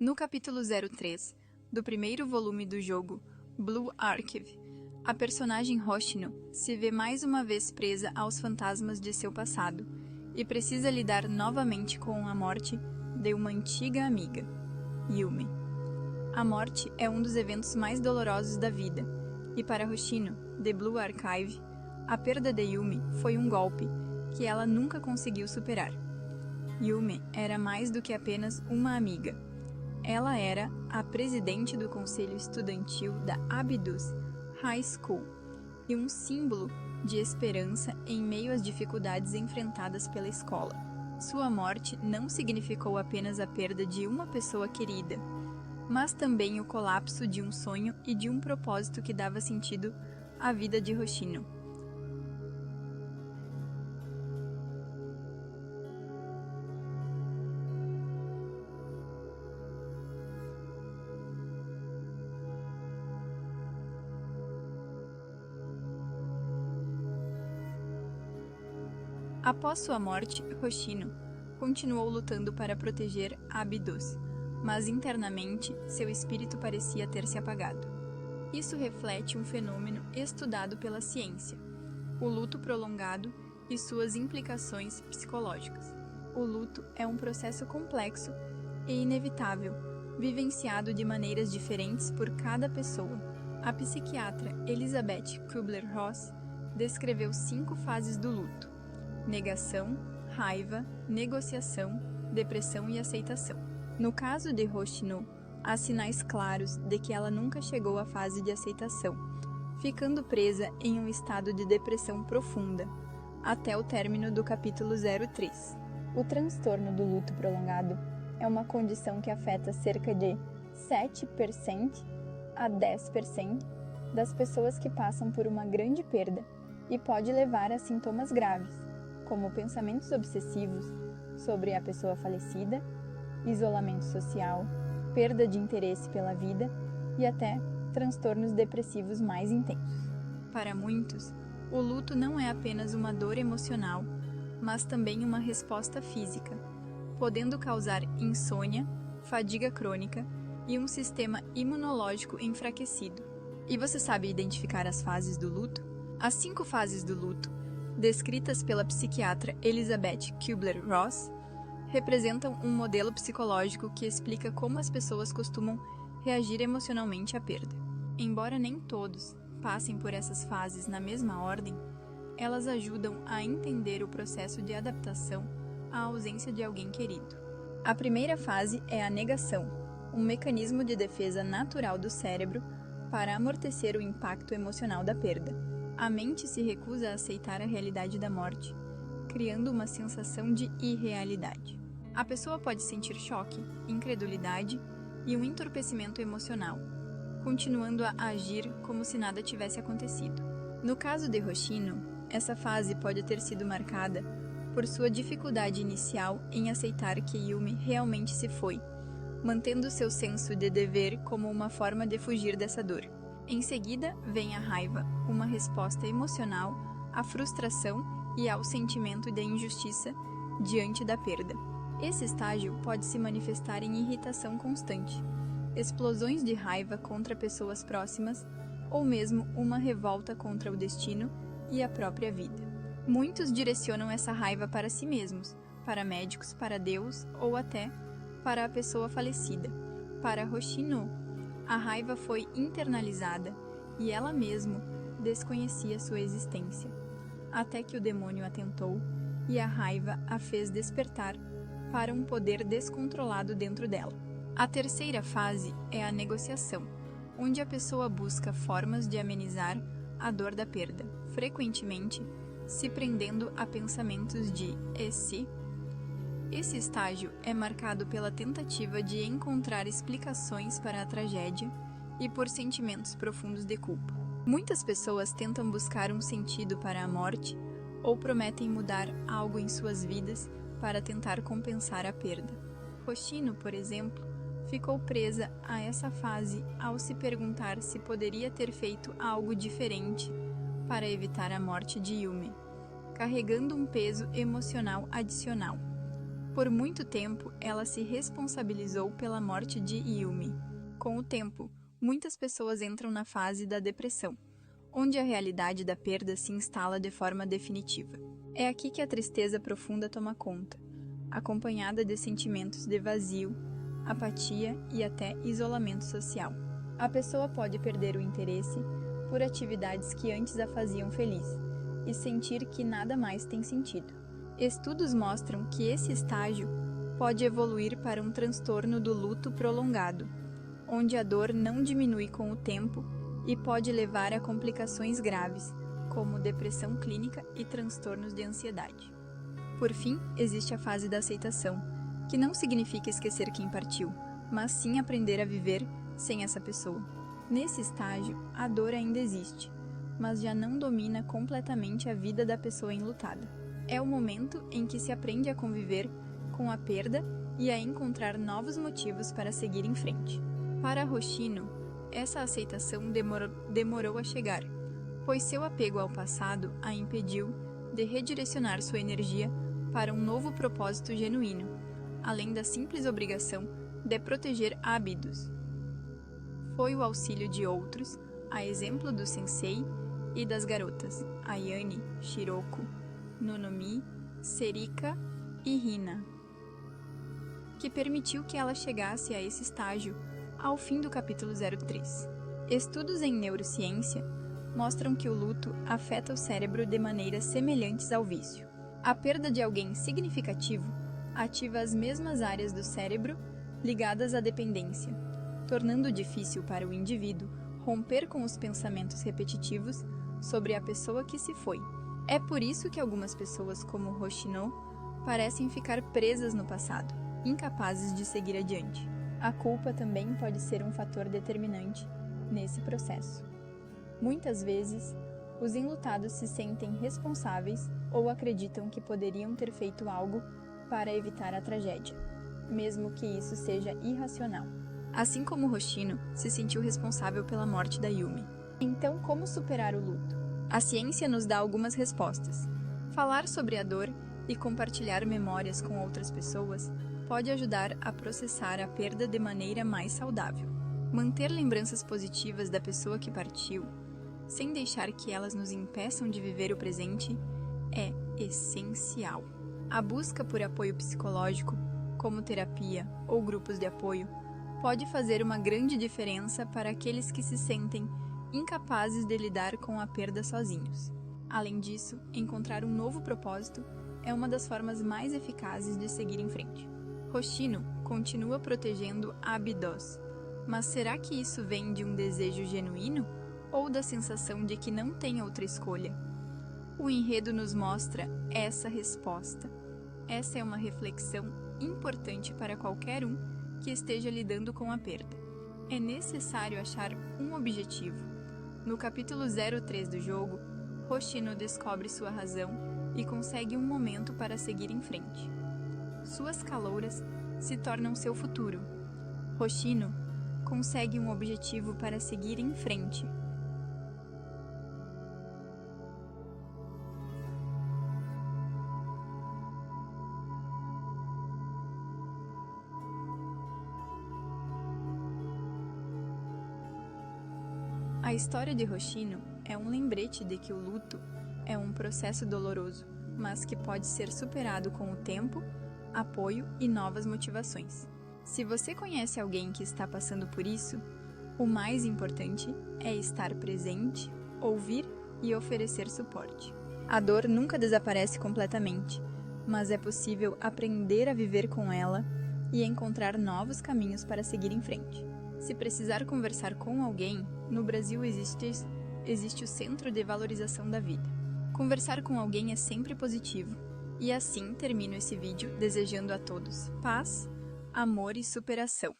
No capítulo 03 do primeiro volume do jogo Blue Archive, a personagem Hoshino se vê mais uma vez presa aos fantasmas de seu passado e precisa lidar novamente com a morte de uma antiga amiga, Yumi. A morte é um dos eventos mais dolorosos da vida, e para Hoshino, de Blue Archive, a perda de Yumi foi um golpe que ela nunca conseguiu superar. Yumi era mais do que apenas uma amiga. Ela era a presidente do conselho estudantil da Abydos High School e um símbolo de esperança em meio às dificuldades enfrentadas pela escola. Sua morte não significou apenas a perda de uma pessoa querida, mas também o colapso de um sonho e de um propósito que dava sentido à vida de Hoshino. Após sua morte, Hoshino continuou lutando para proteger Abydos, mas internamente seu espírito parecia ter se apagado. Isso reflete um fenômeno estudado pela ciência, o luto prolongado e suas implicações psicológicas. O luto é um processo complexo e inevitável, vivenciado de maneiras diferentes por cada pessoa. A psiquiatra Elizabeth Kubler-Ross descreveu 5 fases do luto: negação, raiva, negociação, depressão e aceitação. No caso de Hoshino, há sinais claros de que ela nunca chegou à fase de aceitação, ficando presa em um estado de depressão profunda, até o término do capítulo 03. O transtorno do luto prolongado é uma condição que afeta cerca de 7% a 10% das pessoas que passam por uma grande perda e pode levar a sintomas graves, como pensamentos obsessivos sobre a pessoa falecida, isolamento social, perda de interesse pela vida e até transtornos depressivos mais intensos. Para muitos, o luto não é apenas uma dor emocional, mas também uma resposta física, podendo causar insônia, fadiga crônica e um sistema imunológico enfraquecido. E você sabe identificar as fases do luto? As 5 fases do luto, descritas pela psiquiatra Elizabeth Kubler-Ross, representam um modelo psicológico que explica como as pessoas costumam reagir emocionalmente à perda. Embora nem todos passem por essas fases na mesma ordem, elas ajudam a entender o processo de adaptação à ausência de alguém querido. A primeira fase é a negação, um mecanismo de defesa natural do cérebro para amortecer o impacto emocional da perda. A mente se recusa a aceitar a realidade da morte, criando uma sensação de irrealidade. A pessoa pode sentir choque, incredulidade e um entorpecimento emocional, continuando a agir como se nada tivesse acontecido. No caso de Hoshino, essa fase pode ter sido marcada por sua dificuldade inicial em aceitar que Yumi realmente se foi, mantendo seu senso de dever como uma forma de fugir dessa dor. Em seguida, vem a raiva, uma resposta emocional à frustração e ao sentimento de injustiça diante da perda. Esse estágio pode se manifestar em irritação constante, explosões de raiva contra pessoas próximas ou mesmo uma revolta contra o destino e a própria vida. Muitos direcionam essa raiva para si mesmos, para médicos, para Deus ou até para a pessoa falecida. Para Hoshino, a raiva foi internalizada e ela mesma desconhecia sua existência, até que o demônio a tentou e a raiva a fez despertar para um poder descontrolado dentro dela. A terceira fase é a negociação, onde a pessoa busca formas de amenizar a dor da perda, frequentemente se prendendo a pensamentos de "e se?". Esse estágio é marcado pela tentativa de encontrar explicações para a tragédia e por sentimentos profundos de culpa. Muitas pessoas tentam buscar um sentido para a morte ou prometem mudar algo em suas vidas para tentar compensar a perda. Hoshino, por exemplo, ficou presa a essa fase ao se perguntar se poderia ter feito algo diferente para evitar a morte de Yumi, carregando um peso emocional adicional. Por muito tempo, ela se responsabilizou pela morte de Yumi. Com o tempo, muitas pessoas entram na fase da depressão, onde a realidade da perda se instala de forma definitiva. É aqui que a tristeza profunda toma conta, acompanhada de sentimentos de vazio, apatia e até isolamento social. A pessoa pode perder o interesse por atividades que antes a faziam feliz e sentir que nada mais tem sentido. Estudos mostram que esse estágio pode evoluir para um transtorno do luto prolongado, onde a dor não diminui com o tempo e pode levar a complicações graves, como depressão clínica e transtornos de ansiedade. Por fim, existe a fase da aceitação, que não significa esquecer quem partiu, mas sim aprender a viver sem essa pessoa. Nesse estágio, a dor ainda existe, mas já não domina completamente a vida da pessoa enlutada. É o momento em que se aprende a conviver com a perda e a encontrar novos motivos para seguir em frente. Para Hoshino, essa aceitação demorou a chegar, pois seu apego ao passado a impediu de redirecionar sua energia para um novo propósito genuíno, além da simples obrigação de proteger Abydos. Foi o auxílio de outros, a exemplo do sensei e das garotas Ayane, Shiroko, Nonomi, Serika e Hina, que permitiu que ela chegasse a esse estágio ao fim do capítulo 03. Estudos em neurociência mostram que o luto afeta o cérebro de maneiras semelhantes ao vício. A perda de alguém significativo ativa as mesmas áreas do cérebro ligadas à dependência, tornando difícil para o indivíduo romper com os pensamentos repetitivos sobre a pessoa que se foi. É por isso que algumas pessoas, como Hoshino, parecem ficar presas no passado, incapazes de seguir adiante. A culpa também pode ser um fator determinante nesse processo. Muitas vezes, os enlutados se sentem responsáveis ou acreditam que poderiam ter feito algo para evitar a tragédia, mesmo que isso seja irracional. Assim como Hoshino se sentiu responsável pela morte da Yumi. Então, como superar o luto? A ciência nos dá algumas respostas. Falar sobre a dor e compartilhar memórias com outras pessoas pode ajudar a processar a perda de maneira mais saudável. Manter lembranças positivas da pessoa que partiu, sem deixar que elas nos impeçam de viver o presente, é essencial. A busca por apoio psicológico, como terapia ou grupos de apoio, pode fazer uma grande diferença para aqueles que se sentem incapazes de lidar com a perda sozinhos. Além disso, encontrar um novo propósito é uma das formas mais eficazes de seguir em frente. Hoshino continua protegendo Abydos, mas será que isso vem de um desejo genuíno ou da sensação de que não tem outra escolha? O enredo nos mostra essa resposta. Essa é uma reflexão importante para qualquer um que esteja lidando com a perda. É necessário achar um objetivo. No capítulo 03 do jogo, Hoshino descobre sua razão e consegue um momento para seguir em frente. Suas calouras se tornam seu futuro. Hoshino consegue um objetivo para seguir em frente. A história de Hoshino é um lembrete de que o luto é um processo doloroso, mas que pode ser superado com o tempo, apoio e novas motivações. Se você conhece alguém que está passando por isso, o mais importante é estar presente, ouvir e oferecer suporte. A dor nunca desaparece completamente, mas é possível aprender a viver com ela e encontrar novos caminhos para seguir em frente. Se precisar conversar com alguém, no Brasil existe o Centro de Valorização da Vida. Conversar com alguém é sempre positivo. E assim termino esse vídeo desejando a todos paz, amor e superação.